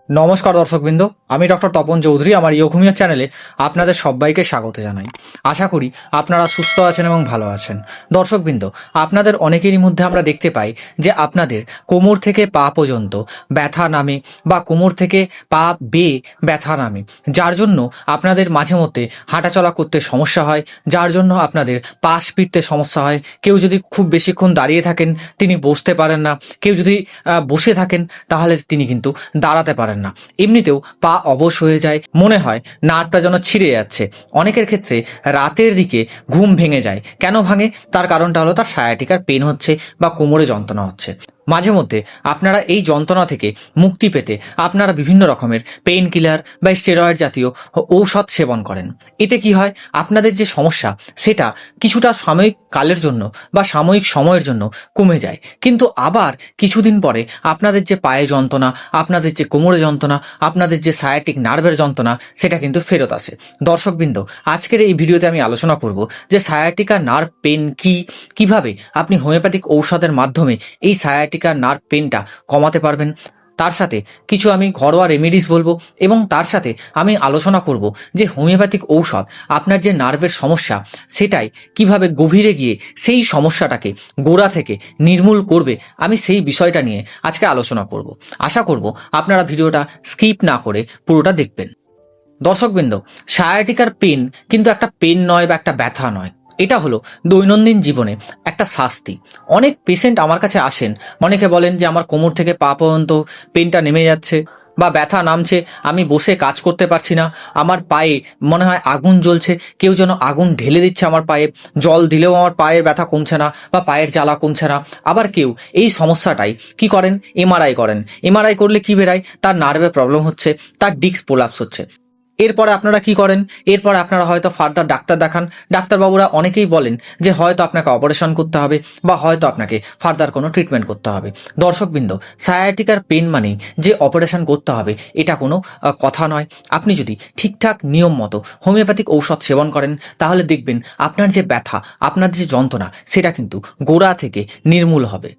নমস্কার দর্শকবৃন্দ, আমি ডক্টর তপন চৌধুরী। আমার ইয়োঘুমিয়া চ্যানেলে আপনাদের সবাইকে স্বাগত জানাই। আশা করি আপনারা সুস্থ আছেন এবং ভালো আছেন। দর্শকবৃন্দ, আপনাদের অনেকেরই মধ্যে আমরা দেখতে পাই যে আপনাদের কোমর থেকে পা পর্যন্ত ব্যথা নামে বা কোমর থেকে পা বেয়ে ব্যথা নামে, যার জন্য আপনাদের মাঝে মধ্যে হাঁটাচলা করতে সমস্যা হয়, যার জন্য আপনাদের পাশ ফিরতে সমস্যা হয়। কেউ যদি খুব বেশিক্ষণ দাঁড়িয়ে থাকেন তিনি বসতে পারেন না, কেউ যদি বসে থাকেন তাহলে তিনি কিন্তু দাঁড়াতে পারেন না। এমনিতেও পা অবশ হয়ে যায়, মনে হয় নার্ভটা যেন ছিঁড়ে যাচ্ছে। অনেকের ক্ষেত্রে রাতের দিকে ঘুম ভেঙে যায়। কেন ভাঙে? তার কারণটা হলো তার সায়াটিকার পেন হচ্ছে বা কোমরে যন্ত্রণা হচ্ছে। মাঝে মধ্যে আপনারা এই যন্ত্রণা থেকে মুক্তি পেতে আপনারা বিভিন্ন রকমের পেইন কিলার বা স্টেরয়েড জাতীয় ঔষধ সেবন করেন। এতে কি হয়, আপনাদের যে সমস্যা সেটা কিছুটা সাময়িক কালের জন্য বা সাময়িক সময়ের জন্য কমে যায়, কিন্তু আবার কিছুদিন পরে আপনাদের যে পায়ে যন্ত্রণা, আপনাদের যে কোমরে যন্ত্রণা, আপনাদের যে সায়াটিক নার্ভের যন্ত্রণা সেটা কিন্তু ফেরত আসে। দর্শকবৃন্দ, আজকের এই ভিডিওতে আমি আলোচনা করব যে সায়াটিকা নার্ভ পেন কিভাবে আপনি হোমিওপ্যাথিক ঔষধের মাধ্যমে এই সায়াটিকা নার্ভ পেনটা কমাতে পারবেন। তার সাথে কিছু আমি ঘরোয়া রেমেডিস বলবো এবং তার সাথে আমি আলোচনা করব যে হোমিওপ্যাথিক ঔষধ আপনার যে নার্ভের সমস্যা সেটাই কিভাবে গভীরে গিয়ে সেই সমস্যাটাকে গোড়া থেকে নির্মূল করবে, আমি সেই বিষয়টা নিয়ে আজকে আলোচনা করব। আশা করব আপনারা ভিডিওটা স্কিপ না করে পুরোটা দেখবেন। দর্শকবৃন্দ, সায়াটিকার পেন কিন্তু একটা পেন নয় বা একটা ব্যথা নয়, এটা হলো দৈনন্দিন জীবনে একটা শাস্তি। অনেক পেশেন্ট আমার কাছে আসেন, অনেকে বলেন যে আমার কোমর থেকে পা পর্যন্ত পেনটা নেমে যাচ্ছে বা ব্যথা নামছে, আমি বসে কাজ করতে পারছি না, আমার পায়ে মনে হয় আগুন জ্বলছে, কেউ যেন আগুন ঢেলে দিচ্ছে আমার পায়ে, জল দিলেও আমার পায়ের ব্যথা কমছে না বা পায়ের জ্বালা কমছে না। আবার কেউ এই সমস্যাটাই কি করেন, এমআরআই করেন। এমআরআই করলে কি বেরায়, তার নার্ভে প্রবলেম হচ্ছে, তার ডিস্ক প্রোলাপস হচ্ছে। এরপরে আপনারা কি করেন, এরপরে আপনারা হয়তো ফার্দার ডাক্তার দেখান। ডাক্তারবাবুরা অনেকেই বলেন যে হয়তো আপনাকে অপারেশন করতে হবে বা হয়তো আপনাকে ফার্দার কোনো ট্রিটমেন্ট করতে হবে। দর্শকবৃন্দ, সায়াটিকার পেন মানেই যে অপারেশন করতে হবে এটা কোনো কথা নয়। আপনি যদি ঠিকঠাক নিয়ম মতো হোমিওপ্যাথিক ঔষধ সেবন করেন তাহলে দেখবেন আপনার যে ব্যথা, আপনার যে যন্ত্রণা সেটা কিন্তু গোড়া থেকে নির্মূল হবে।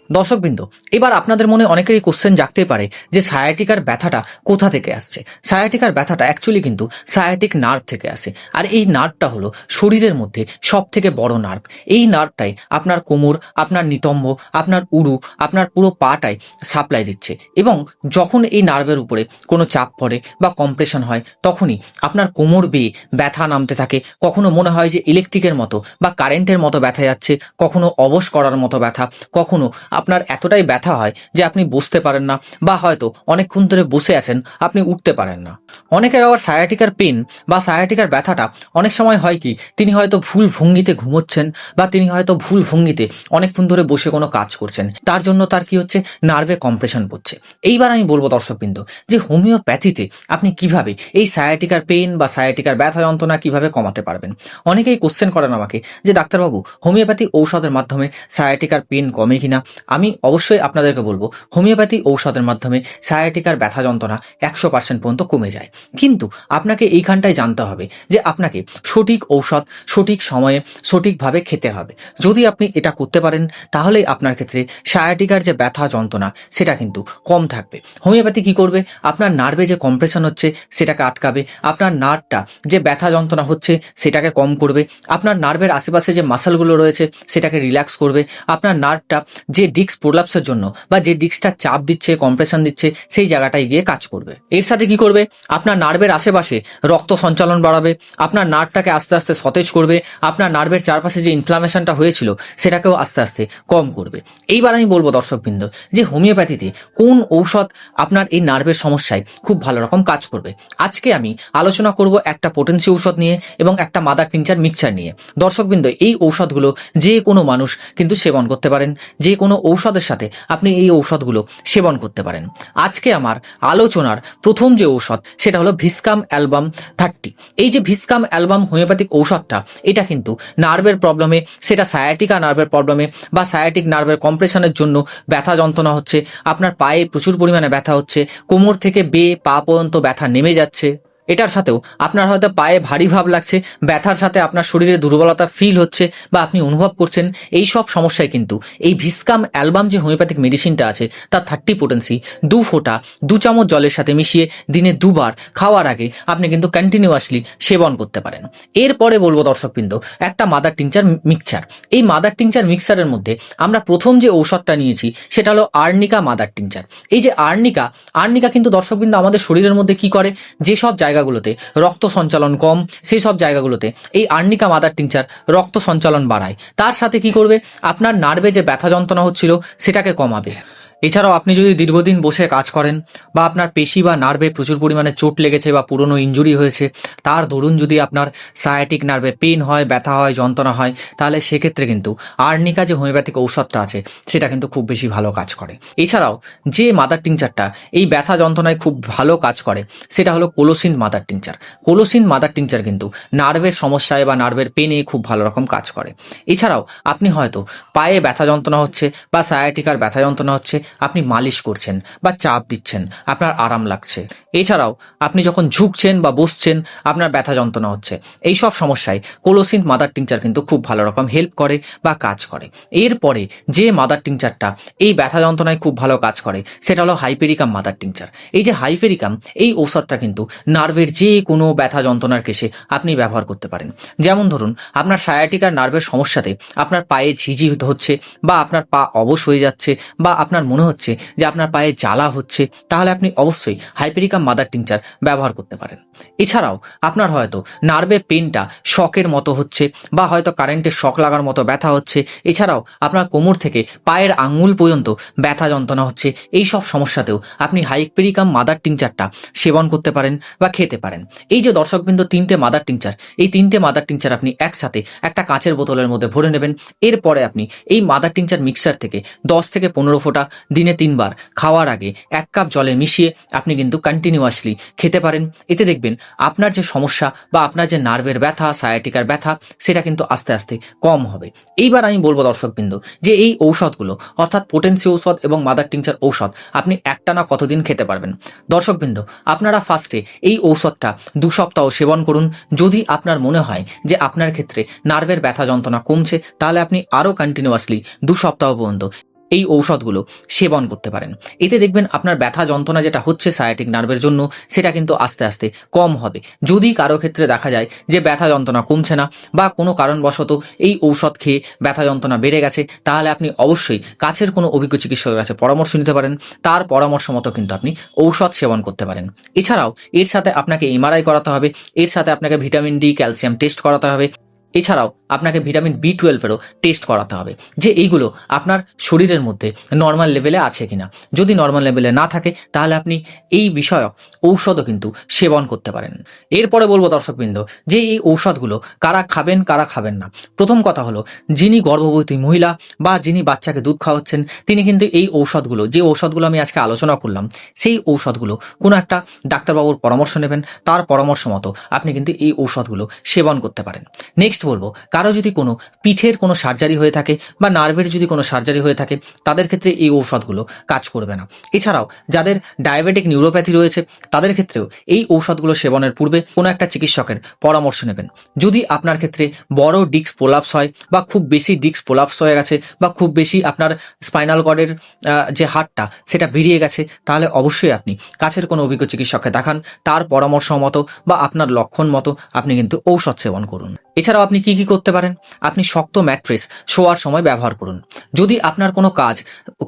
দর্শকবৃন্দ, এবার আপনাদের মনে অনেকেরই কোশ্চেন জাগতে পারে যে সায়াটিকার ব্যথাটা কোথা থেকে আসছে। সায়াটিকার ব্যথাটা অ্যাকচুয়ালি কিন্তু সায়াটিক নার্ভ থেকে আসে, আর এই নার্ভটা হলো শরীরের মধ্যে সব থেকে বড় নার্ভ। এই নার্ভটাই আপনার কোমর, আপনার নিতম্ব, আপনার উরু, আপনার পুরো পাটাই সাপ্লাই দিচ্ছে, এবং যখন এই নার্ভের উপরে কোনো চাপ পড়ে বা কম্প্রেশন হয় তখনই আপনার কোমর বেয়ে ব্যথা নামতে থাকে। কখনো মনে হয় যে ইলেকট্রিকের মতো বা কারেন্টের মতো ব্যথা যাচ্ছে, কখনো অবশ করার মতো ব্যথা, কখনো আপনার এতটাই ব্যথা হয় যে আপনি বসতে পারেন না বা হয়তো অনেকক্ষণ ধরে বসে আছেন, আপনি উঠতে পারেন না। অনেকের আবার সায়াটিকার পেন বা সায়াটিকার ব্যথাটা অনেক সময় হয় কি, তিনি হয়তো ভুল ভঙ্গিতে ঘুমোচ্ছেন বা তিনি হয়তো ভুল ভঙ্গিতে অনেকক্ষণ ধরে বসে কোনো কাজ করছেন, তার জন্য তার কি হচ্ছে, নার্ভে কম্প্রেশন পড়ছে। এইবার আমি বলবো দর্শকবৃন্দ যে হোমিওপ্যাথিতে আপনি কিভাবে এই সায়াটিকার পেন বা সায়াটিকার ব্যথা যন্ত্রণা কিভাবে কমাতে পারবেন। অনেকেই কোশ্চেন করেন আমাকে যে ডাক্তারবাবু, হোমিওপ্যাথি ঔষধের মাধ্যমে সায়াটিকার পেন কমে কিনা। আমি অবশ্যই আপনাদেরকে বলবো হোমিওপ্যাথি ঔষধের মাধ্যমে সায়াটিকার ব্যথা যন্ত্রণা 100% পর্যন্ত কমে যায়, কিন্তু আপনাকে এইখানটায় জানতে হবে যে আপনাকে সঠিক ঔষধ সঠিক সময়ে সঠিকভাবে খেতে হবে। যদি আপনি এটা করতে পারেন তাহলেই আপনার ক্ষেত্রে সায়াটিকার যে ব্যথা যন্ত্রণা সেটা কিন্তু কম থাকবে। হোমিওপ্যাথি কি করবে, আপনার নার্ভে যে কম্প্রেশন হচ্ছে সেটাকে আটকাবে, আপনার নার্ভটা যে ব্যথা যন্ত্রণা হচ্ছে সেটাকে কম করবে, আপনার নার্ভের আশেপাশে যে মাসলগুলো রয়েছে সেটাকে রিল্যাক্স করবে, আপনার নার্ভটা যে ডিস্ক প্রোলাপসের জন্য বা যে ডিস্কটা চাপ দিচ্ছে, কম্প্রেশন দিচ্ছে, সেই জায়গাটায় গিয়ে কাজ করবে। এর সাথে কি করবে, আপনার নার্ভের আশেপাশে রক্ত সঞ্চালন বাড়াবে, আপনার নার্ভটাকে আস্তে আস্তে সতেজ করবে, আপনার নার্ভের চারপাশে যে ইনফ্লামেশনটা হয়েছিল সেটাকেও আস্তে আস্তে কম করবে। এইবার আমি বলবো দর্শকবৃন্দ যে হোমিওপ্যাথিতে কোন ঔষধ আপনার এই নার্ভের সমস্যায় খুব ভালো রকম কাজ করবে। আজকে আমি আলোচনা করব একটা পোটেন্সি ঔষধ নিয়ে এবং একটা মাদার টিনচার মিক্সচার নিয়ে। দর্শকবৃন্দ, এই ঔষধগুলো যে কোনো মানুষ কিন্তু সেবন করতে পারেন, যে কোনো ঔষধের সাথে আপনি এই ঔষধগুলো সেবন করতে পারেন। আজকে আমার আলোচনার প্রথম যে ঔষধ সেটা হলো ভিসকাম অ্যালবাম 30। এই যে ভিসকাম অ্যালবাম হোমিওপ্যাথিক ঔষধটা, এটা কিন্তু নার্ভের প্রবলেমে, সেটা সায়াটিকা নার্ভের প্রবলেমে বা সায়াটিক নার্ভের কম্প্রেশনের জন্য ব্যথা যন্ত্রণা হচ্ছে, আপনার পায়ে প্রচুর পরিমাণে ব্যথা হচ্ছে, কোমর থেকে বেয়ে পা পর্যন্ত ব্যথা নেমে যাচ্ছে, এটার সাথেও আপনার হয়তো পায়ে ভারী ভাব লাগছে, ব্যথার সাথে আপনার শরীরে দুর্বলতা ফিল হচ্ছে বা আপনি অনুভব করছেন, এই সব সমস্যায় কিন্তু এই ভিসকাম অ্যালবাম যে হোমিওপ্যাথিক মেডিসিনটা আছে তার 30 পোটেন্সি 2 ফোঁটা 2 চামচ জলের সাথে মিশিয়ে দিনে 2 বার খাওয়ার আগে আপনি কিন্তু কন্টিনিউয়াসলি সেবন করতে পারেন। এরপরে বলবো দর্শকবৃন্দ, একটা মাদার টিংচার মিক্সচার। এই মাদার টিংচার মিক্সচারের মধ্যে আমরা প্রথম যে ঔষধটা নিয়েছি সেটা হলো আর্নিকা মাদার টিংচার। এই যে আর্নিকা কিন্তু দর্শকবৃন্দ আমাদের শরীরের মধ্যে কি করে, যেসব জায়গাগুলোতে রক্ত সঞ্চালন কম সেই সব জায়গাগুলোতে এই আর্নিকা মাদার টিংচার রক্ত সঞ্চালন বাড়ায়। তার সাথে কি করবে, আপনার নার্ভে যে ব্যথা যন্ত্রণা হচ্ছিল সেটাকে কমাবে। এছাড়াও আপনি যদি দীর্ঘদিন বসে কাজ করেন বা আপনার পেশি বা নার্ভে প্রচুর পরিমাণে চোট লেগেছে বা পুরনো ইনজুরি হয়েছে, তার দরুন যদি আপনার সায়াটিক নার্ভে পেন হয়, ব্যথা হয়, যন্ত্রণা হয়, তাহলে সেক্ষেত্রে কিন্তু আর্নিকা যে হোমিওপ্যাথিক ঔষধটা আছে সেটা কিন্তু খুব বেশি ভালো কাজ করে। এছাড়াও যে মাদার টিংচারটা এই ব্যথা যন্ত্রণায় খুব ভালো কাজ করে সেটা হলো কোলোসিন মাদার টিংচার। কোলোসিন মাদার টিংচার কিন্তু নার্ভের সমস্যায় বা নার্ভের পেনে খুব ভালো রকম কাজ করে। এছাড়াও আপনি হয়তো পায়ে ব্যথা যন্ত্রণা হচ্ছে বা সায়াটিকার ব্যথা যন্ত্রণা হচ্ছে, আপনি মালিশ করছেন বা চাপ দিচ্ছেন, আপনার আরাম লাগছে। এছাড়াও আপনি যখন ঝুঁকছেন বা বসছেন আপনার ব্যথা যন্ত্রণা হচ্ছে, এই সব সমস্যায় কোলোসিন মাদার টিংচার কিন্তু খুব ভালো রকম হেল্প করে বা কাজ করে। এরপরে যে মাদার টিংচারটা এই ব্যথা যন্ত্রণায় খুব ভালো কাজ করে সেটা হলো হাইপেরিকাম মাদার টিংচার। এই যে হাইপেরিকাম এই ঔষধটা কিন্তু নার্ভের যে কোনো ব্যথা যন্ত্রণার কেসে আপনি ব্যবহার করতে পারেন। যেমন ধরুন আপনার সায়াটিকার নার্ভের সমস্যাতে আপনার পায়ে ঝিঝি হচ্ছে বা আপনার পা অবশ হয়ে যাচ্ছে বা আপনার মনে হচ্ছে যে আপনার পায়ে জ্বালা হচ্ছে, তাহলে আপনি অবশ্যই হাইপেরিকাম মাদার টিংচার ব্যবহার করতে পারেন। এছাড়াও আপনার হয়তো নার্ভে পেনটা শকের মতো হচ্ছে বা হয়তো কারেন্টের শক লাগার মতো ব্যথা হচ্ছে, এছাড়াও আপনার কোমর থেকে পায়ের আঙুল পর্যন্ত ব্যথা যন্ত্রণা হচ্ছে, এই সব সমস্যাতেও আপনি হাইপেরিকাম মাদার টিংচারটা সেবন করতে পারেন বা খেতে পারেন। এই যে দর্শকবৃন্দ 3টে মাদার টিংচার, এই 3টে মাদার টিংচার আপনি একসাথে একটা কাঁচের বোতলের মধ্যে ভরে নেবেন। এরপরে আপনি এই মাদার টিংচার মিক্সার থেকে 10 থেকে 15 ফোঁটা দিনে 3 বার খাওয়ার আগে 1 কাপ জলে মিশিয়ে আপনি কিন্তু কন্টিনিউয়াসলি খেতে পারেন। এতে দেখবেন আপনার যে সমস্যা বা আপনার যে নার্ভের ব্যথা, সায়াটিকার ব্যথা, সেটা কিন্তু আস্তে আস্তে কম হবে। এইবার আমি বলবো দর্শকবৃন্দ যে এই ঔষধগুলো অর্থাৎ পোটেন্সি ঔষধ এবং মাদার টিংচার ঔষধ আপনি একটানা কতদিন খেতে পারবেন। দর্শকবৃন্দ আপনারা ফার্স্টে এই ঔষধটা 2 সপ্তাহ সেবন করুন। যদি আপনার মনে হয় যে আপনার ক্ষেত্রে নার্ভের ব্যথা যন্ত্রণা কমছে, তাহলে আপনি আরও কন্টিনিউয়াসলি 2 সপ্তাহ পর্যন্ত এই ঔষধগুলো সেবন করতে পারেন। এতে দেখবেন আপনার ব্যথা যন্ত্রণা যেটা হচ্ছে সায়াটিক নার্ভের জন্য সেটা কিন্তু আস্তে আস্তে কম হবে। যদি কারো ক্ষেত্রে দেখা যায় যে ব্যথা যন্ত্রণা কমছে না বা কোনো কারণবশত এই ঔষধ খেয়ে ব্যথা যন্ত্রণা বেড়ে গেছে, তাহলে আপনি অবশ্যই কাছের কোনো অভিজ্ঞ চিকিৎসকের কাছে পরামর্শ নিতে পারেন। তার পরামর্শ মতো কিন্তু আপনি ঔষধ সেবন করতে পারেন। এছাড়াও এর সাথে আপনাকে এমআরআই করাতে হবে, এর সাথে আপনাকে ভিটামিন ডি, ক্যালসিয়াম টেস্ট করাতে হবে। এছাড়াও আপনাকে ভিটামিন B12-এরও টেস্ট করাতে হবে যে এইগুলো আপনার শরীরের মধ্যে নর্মাল লেভেলে আছে কিনা। যদি নর্মাল লেভেলে না থাকে তাহলে আপনি এই বিষয়ক ঔষধও কিন্তু সেবন করতে পারেন। এরপরে বলবো দর্শকবৃন্দ যে এই ঔষধগুলো কারা খাবেন কারা খাবেন না। প্রথম কথা হলো যিনি গর্ভবতী মহিলা বা যিনি বাচ্চাকে দুধ খাওয়াচ্ছেন তিনি কিন্তু এই ঔষধগুলো, যে ঔষধগুলো আমি আজকে আলোচনা করলাম, সেই ঔষধগুলো কোনো একটা ডাক্তারবাবুর পরামর্শ নেবেন, তার পরামর্শ মতো আপনি কিন্তু এই ঔষধগুলো সেবন করতে পারেন। নেক্সট বলবো কারো যদি কোনো পিঠের কোনো সার্জারি হয়ে থাকে বা নার্ভের যদি কোনো সার্জারি হয়ে থাকে, তাদের ক্ষেত্রে এই ঔষধগুলো কাজ করবে না। এছাড়াও যাদের ডায়াবেটিক নিউরোপ্যাথি রয়েছে তাদের ক্ষেত্রেও এই ঔষধগুলো সেবনের পূর্বে কোনো একটা চিকিৎসকের পরামর্শ নেবেন। যদি আপনার ক্ষেত্রে বড় ডিস্ক প্রোলাপস হয় বা খুব বেশি ডিস্ক প্রোলাপস হয়ে গেছে বা খুব বেশি আপনার স্পাইনাল কর্ডের যে হাড়টা সেটা বেরিয়ে গেছে, তাহলে অবশ্যই আপনি কাছের কোনো অভিজ্ঞ চিকিৎসককে দেখান। তার পরামর্শ মতো বা আপনার লক্ষণ মতো আপনি কিন্তু ঔষধ সেবন করুন। এছাড়াও আপনি কি করতে পারেন, আপনি শক্ত ম্যাট্রেস শোয়ার সময় ব্যবহার করুন। যদি আপনার কোনো কাজ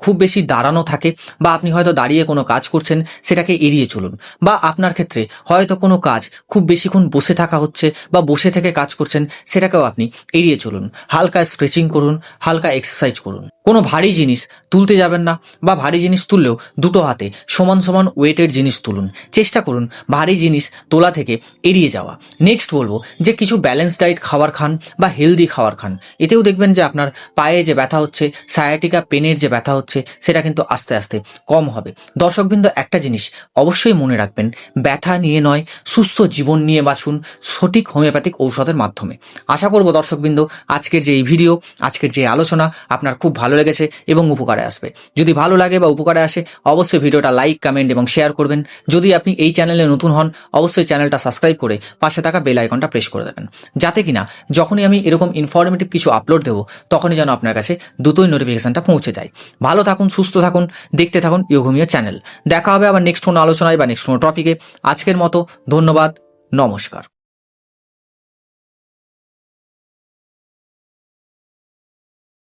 খুব বেশি দাঁড়ানো থাকে বা আপনি হয়তো দাঁড়িয়ে কোনো কাজ করছেন, সেটাকে এড়িয়ে চলুন। বা আপনার ক্ষেত্রে হয়তো কোনো কাজ খুব বেশিক্ষণ বসে থাকা হচ্ছে বা বসে থেকে কাজ করছেন, সেটাকেও আপনি এড়িয়ে চলুন। হালকা স্ট্রেচিং করুন, হালকা এক্সারসাইজ করুন। কোনো ভারী জিনিস তুলতে যাবেন না বা ভারী জিনিস তুললেও দুটো হাতে সমান সমান ওয়েটের জিনিস তুলুন। চেষ্টা করুন ভারী জিনিস তোলা থেকে এড়িয়ে যাওয়া। নেক্সট বলবো যে কিছু ব্যালেন্স ডায়েট খাবার খান বা হেলদি খাবার খান। এতেও দেখবেন যে আপনার পায়ে যে ব্যথা হচ্ছে, সায়াটিকা পেনের যে ব্যথা হচ্ছে, সেটা কিন্তু আস্তে আস্তে কম হবে। দর্শকবৃন্দ একটা জিনিস অবশ্যই মনে রাখবেন, ব্যথা নিয়ে নয়, সুস্থ জীবন নিয়ে বাঁচুন সঠিক হোমিওপ্যাথিক ঔষধের মাধ্যমে। আশা করব দর্শকবৃন্দ আজকের যে এই ভিডিও, আজকের যে আলোচনা আপনার খুব ভালো লেগেছে এবং উপকারে আসবে। যদি ভালো লাগে বা উপকারে আসে অবশ্যই ভিডিওটা লাইক, কমেন্ট এবং শেয়ার করবেন। যদি আপনি এই চ্যানেলে নতুন হন অবশ্যই চ্যানেলটা সাবস্ক্রাইব করে পাশে থাকা বেল আইকনটা প্রেস করে দেবেন, যাতে কিনা যখনই আমি এরকম ইনফরমেটিভ কিছু আপলোড দেবো তখনই যেন আপনার কাছে দ্রুতই নোটিফিকেশনটা পৌঁছে যায়। ভালো থাকুন, সুস্থ থাকুন, দেখতে থাকুন ইয়োগমিয়া চ্যানেল। দেখা হবে আবার নেক্সট কোনো আলোচনায় বা নেক্সট কোনো টপিকে। আজকের মতো ধন্যবাদ, নমস্কার।